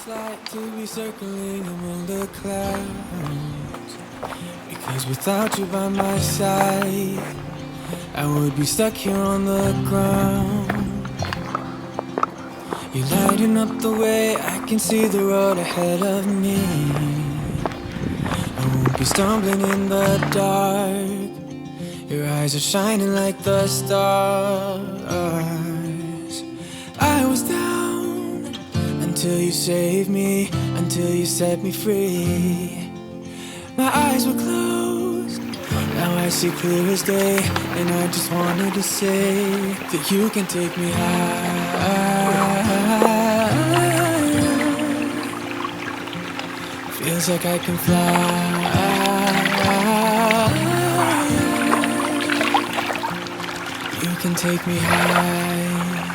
like to be circling among the clouds, because without you by my side, I would be stuck here on the ground. You lighten up the way, I can see the road ahead of me. I won't be stumbling in the dark. Your eyes are shining like the stars. I was down until you saved me, until you set me free. My eyes were closed, now I see clear as day, and I just wanted to say that you can take me high. Feels like I can fly. You can take me high.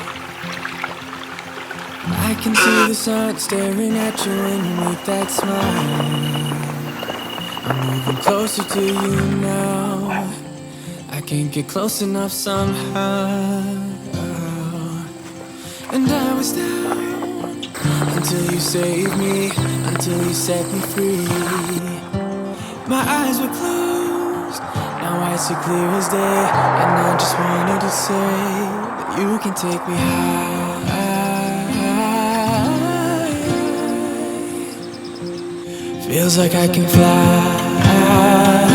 I can see the sun staring at you when you make that smile. I'm moving closer to you now. I can't get close enough somehow. And I was down until you saved me, until you set me free. My eyes were closed, now I see clear as day, and I just wanted to say that you can take me high. Feels like I can fly.